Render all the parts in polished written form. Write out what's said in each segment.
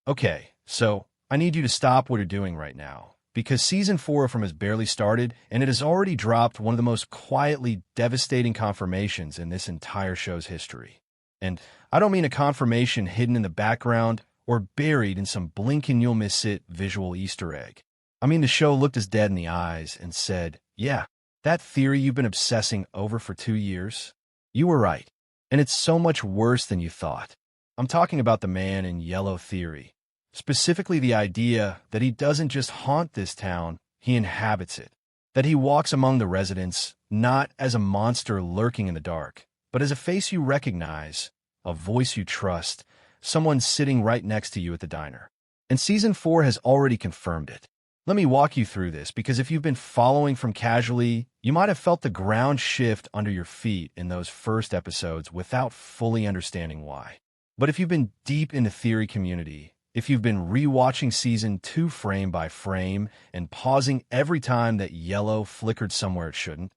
Okay, so I need you to stop what you're doing right now, because Season 4 from has barely started, and it has already dropped one of the most quietly devastating confirmations in this entire show's history. And I don't mean a confirmation hidden in the background or buried in some blink-and-you'll-miss-it visual Easter egg. I mean the show looked us dead in the eyes and said, yeah, that theory you've been obsessing over for 2 years, you were right, and it's so much worse than you thought. I'm talking about the man in yellow theory. Specifically the idea that he doesn't just haunt this town, he inhabits it. That he walks among the residents, not as a monster lurking in the dark, but as a face you recognize, a voice you trust, someone sitting right next to you at the diner. And Season 4 has already confirmed it. Let me walk you through this, because if you've been following from casually, you might have felt the ground shift under your feet in those first episodes without fully understanding why. But if you've been deep in the theory community, if you've been rewatching Season 2 frame by frame and pausing every time that yellow flickered somewhere it shouldn't,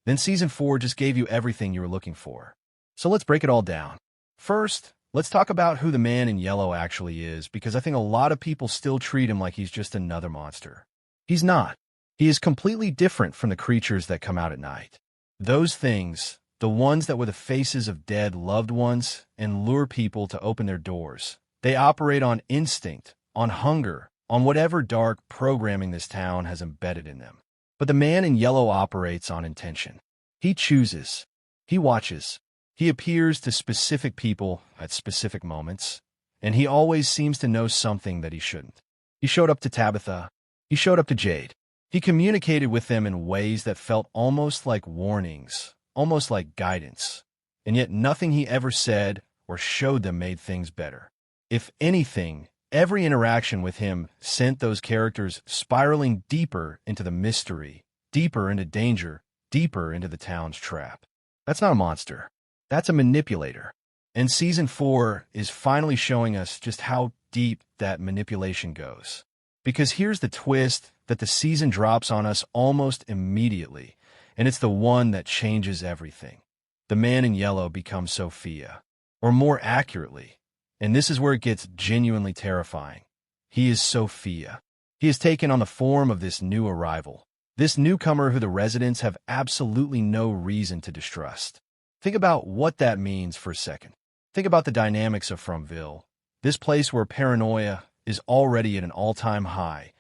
then Season 4 just gave you everything you were looking for. So let's break it all down. First, let's talk about who the man in yellow actually is, because I think a lot of people still treat him like he's just another monster. He's not. He is completely different from the creatures that come out at night. Those things, the ones that were the faces of dead loved ones and lure people to open their doors, they operate on instinct, on hunger, on whatever dark programming this town has embedded in them. But the man in yellow operates on intention. He chooses. He watches. He appears to specific people at specific moments, and he always seems to know something that he shouldn't. He showed up to Tabitha. He showed up to Jade. He communicated with them in ways that felt almost like warnings, almost like guidance, and yet nothing he ever said or showed them made things better. If anything, every interaction with him sent those characters spiraling deeper into the mystery, deeper into danger, deeper into the town's trap. That's not a monster. That's a manipulator. And Season 4 is finally showing us just how deep that manipulation goes. Because here's the twist that the season drops on us almost immediately, and it's the one that changes everything. The man in yellow becomes Sophia. Or more accurately, and this is where it gets genuinely terrifying, he is Sophia. He has taken on the form of this new arrival, this newcomer who the residents have absolutely no reason to distrust. Think about what that means for a second. Think about the dynamics of Fromville, this place where paranoia is already at an all-time high,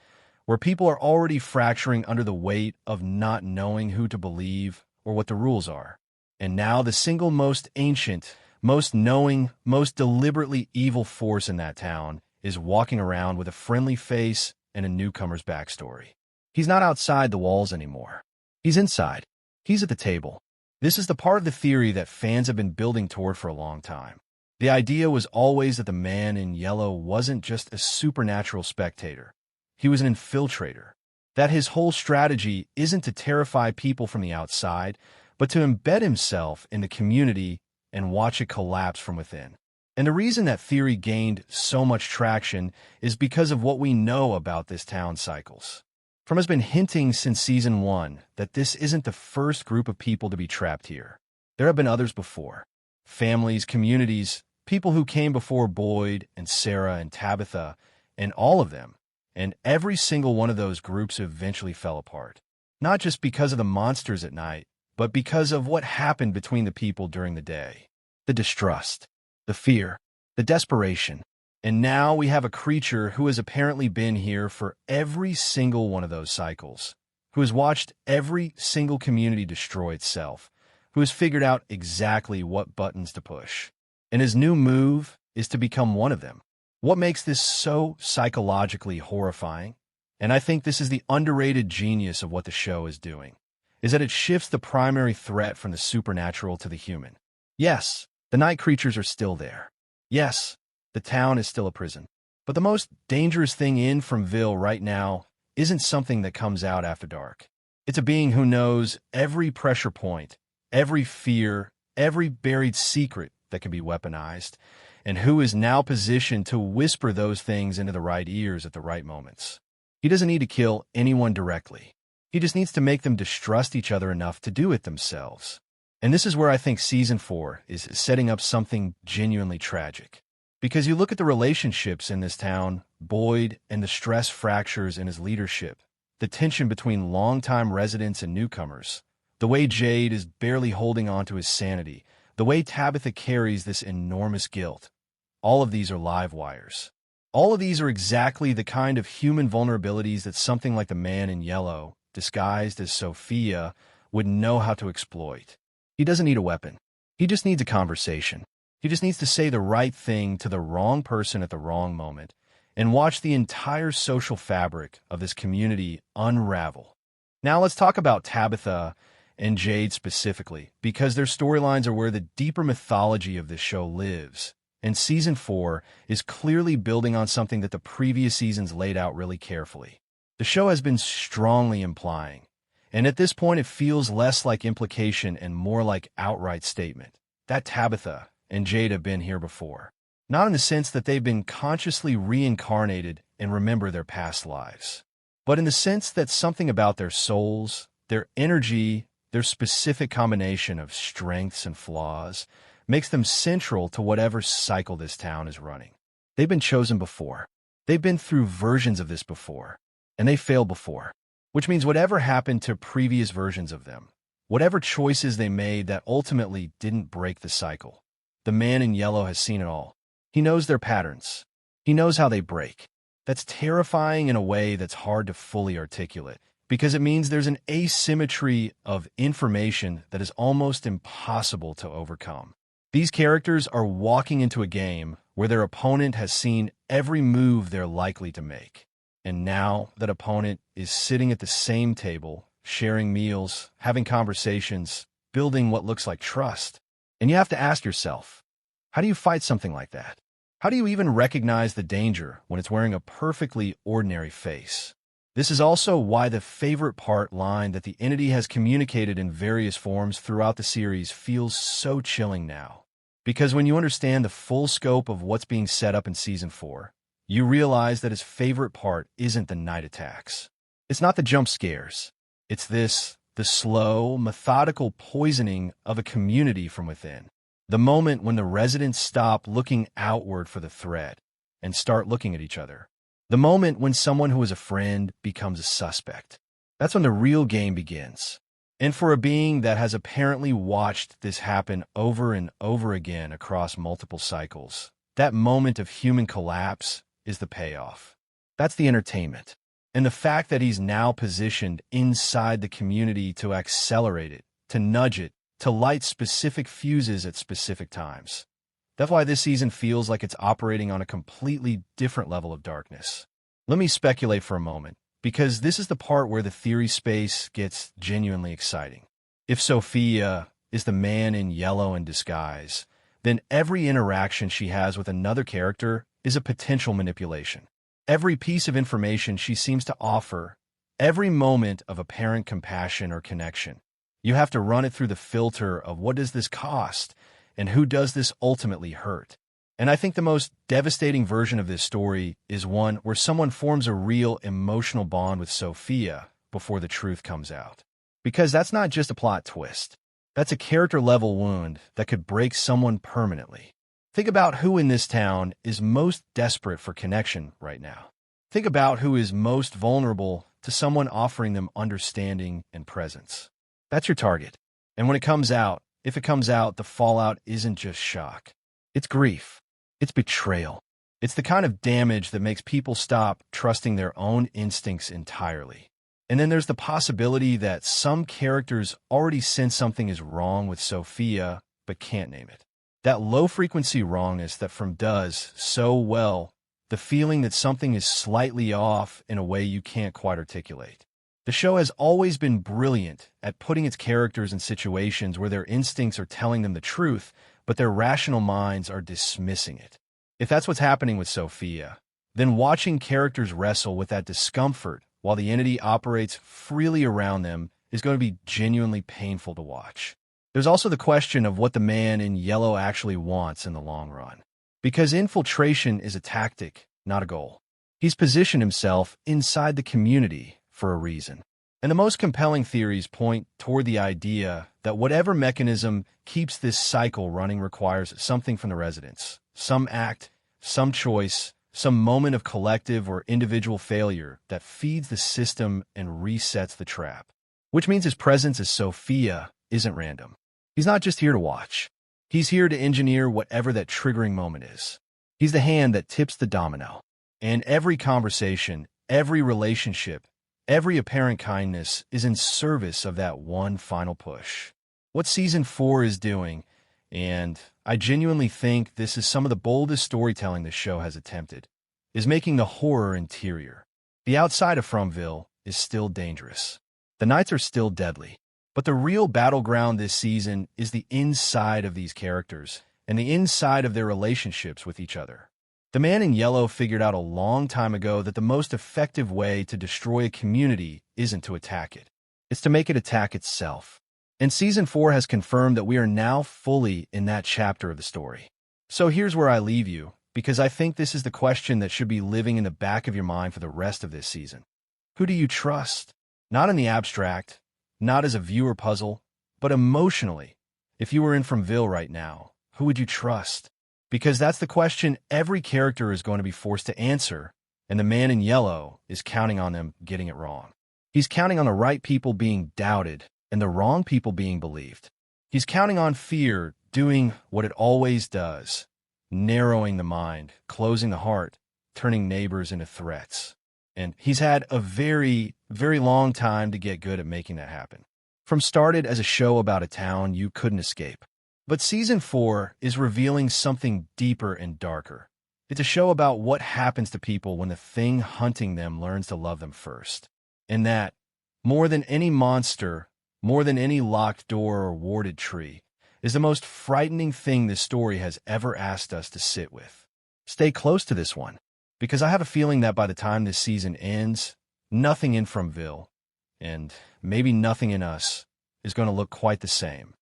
where people are already fracturing under the weight of not knowing who to believe or what the rules are. And now the single most ancient, most knowing, most deliberately evil force in that town is walking around with a friendly face and a newcomer's backstory. He's not outside the walls anymore. He's inside. He's at the table. This is the part of the theory that fans have been building toward for a long time. The idea was always that the man in yellow wasn't just a supernatural spectator. He was an infiltrator. That his whole strategy isn't to terrify people from the outside, but to embed himself in the community and watch it collapse from within. And the reason that theory gained so much traction is because of what we know about this town's cycles. From has been hinting since Season 1 that this isn't the first group of people to be trapped here. There have been others before. Families, communities, people who came before Boyd and Sarah and Tabitha, and all of them. And every single one of those groups eventually fell apart. Not just because of the monsters at night, but because of what happened between the people during the day. The distrust, the fear, the desperation. And now we have a creature who has apparently been here for every single one of those cycles, who has watched every single community destroy itself, who has figured out exactly what buttons to push. And his new move is to become one of them. What makes this so psychologically horrifying, and I think this is the underrated genius of what the show is doing, is that it shifts the primary threat from the supernatural to the human. Yes, the night creatures are still there. Yes, the town is still a prison. But the most dangerous thing in Fromville right now isn't something that comes out after dark. It's a being who knows every pressure point, every fear, every buried secret that can be weaponized, and who is now positioned to whisper those things into the right ears at the right moments. He doesn't need to kill anyone directly. He just needs to make them distrust each other enough to do it themselves. And this is where I think Season 4 is setting up something genuinely tragic. Because you look at the relationships in this town, Boyd, and the stress fractures in his leadership, the tension between longtime residents and newcomers, the way Jade is barely holding on to his sanity, the way Tabitha carries this enormous guilt. All of these are live wires. All of these are exactly the kind of human vulnerabilities that something like the man in yellow, disguised as Sophia, would know how to exploit. He doesn't need a weapon. He just needs a conversation. He just needs to say the right thing to the wrong person at the wrong moment and watch the entire social fabric of this community unravel. Now let's talk about Tabitha and Jade specifically, because their storylines are where the deeper mythology of this show lives. And Season 4 is clearly building on something that the previous seasons laid out really carefully. The show has been strongly implying, and at this point it feels less like implication and more like outright statement, that Tabitha and Jade have been here before. Not in the sense that they've been consciously reincarnated and remember their past lives, but in the sense that something about their souls, their energy, their specific combination of strengths and flaws makes them central to whatever cycle this town is running. They've been chosen before. They've been through versions of this before, and they failed before, which means whatever happened to previous versions of them, whatever choices they made that ultimately didn't break the cycle, the man in yellow has seen it all. He knows their patterns. He knows how they break. That's terrifying in a way that's hard to fully articulate, because it means there's an asymmetry of information that is almost impossible to overcome. These characters are walking into a game where their opponent has seen every move they're likely to make. And now that opponent is sitting at the same table, sharing meals, having conversations, building what looks like trust. And you have to ask yourself, how do you fight something like that? How do you even recognize the danger when it's wearing a perfectly ordinary face? This is also why the favorite part line that the entity has communicated in various forms throughout the series feels so chilling now. Because when you understand the full scope of what's being set up in Season 4, you realize that his favorite part isn't the night attacks. It's not the jump scares. It's the slow, methodical poisoning of a community from within. The moment when the residents stop looking outward for the threat and start looking at each other. The moment when someone who is a friend becomes a suspect. That's when the real game begins. And for a being that has apparently watched this happen over and over again across multiple cycles, that moment of human collapse is the payoff. That's the entertainment. And the fact that he's now positioned inside the community to accelerate it, to nudge it, to light specific fuses at specific times. That's why this season feels like it's operating on a completely different level of darkness. Let me speculate for a moment, because this is the part where the theory space gets genuinely exciting. If Sophia is the man in yellow in disguise, then every interaction she has with another character is a potential manipulation. Every piece of information she seems to offer, every moment of apparent compassion or connection, you have to run it through the filter of what does this cost and who does this ultimately hurt. And I think the most devastating version of this story is one where someone forms a real emotional bond with Sophia before the truth comes out. Because that's not just a plot twist. That's a character-level wound that could break someone permanently. Think about who in this town is most desperate for connection right now. Think about who is most vulnerable to someone offering them understanding and presence. That's your target. And when it comes out, if it comes out, the fallout isn't just shock. It's grief. It's betrayal. It's the kind of damage that makes people stop trusting their own instincts entirely. And then there's the possibility that some characters already sense something is wrong with Sophia, but can't name it. That low-frequency wrongness that from does so well, the feeling that something is slightly off in a way you can't quite articulate. The show has always been brilliant at putting its characters in situations where their instincts are telling them the truth, but their rational minds are dismissing it. If that's what's happening with Sophia, then watching characters wrestle with that discomfort while the entity operates freely around them is going to be genuinely painful to watch. There's also the question of what the man in yellow actually wants in the long run. Because infiltration is a tactic, not a goal. He's positioned himself inside the community for a reason. And the most compelling theories point toward the idea that whatever mechanism keeps this cycle running requires something from the residents, some act, some choice, some moment of collective or individual failure that feeds the system and resets the trap. Which means his presence as Sophia isn't random. He's not just here to watch. He's here to engineer whatever that triggering moment is. He's the hand that tips the domino. And every conversation, every relationship, every apparent kindness is in service of that one final push. What Season 4 is doing, and I genuinely think this is some of the boldest storytelling the show has attempted, is making the horror interior. The outside of Fromville is still dangerous. The nights are still deadly. But the real battleground this season is the inside of these characters and the inside of their relationships with each other. The Man in Yellow figured out a long time ago that the most effective way to destroy a community isn't to attack it. It's to make it attack itself. And Season 4 has confirmed that we are now fully in that chapter of the story. So here's where I leave you, because I think this is the question that should be living in the back of your mind for the rest of this season. Who do you trust? Not in the abstract, not as a viewer puzzle, but emotionally. If you were in Fromville right now, who would you trust? Because that's the question every character is going to be forced to answer, and the Man in Yellow is counting on them getting it wrong. He's counting on the right people being doubted and the wrong people being believed. He's counting on fear doing what it always does, narrowing the mind, closing the heart, turning neighbors into threats. And he's had a very, very long time to get good at making that happen. From started as a show about a town you couldn't escape. But Season 4 is revealing something deeper and darker. It's a show about what happens to people when the thing hunting them learns to love them first. And that, more than any monster, more than any locked door or warded tree, is the most frightening thing this story has ever asked us to sit with. Stay close to this one, because I have a feeling that by the time this season ends, nothing in Fromville, and maybe nothing in us, is going to look quite the same.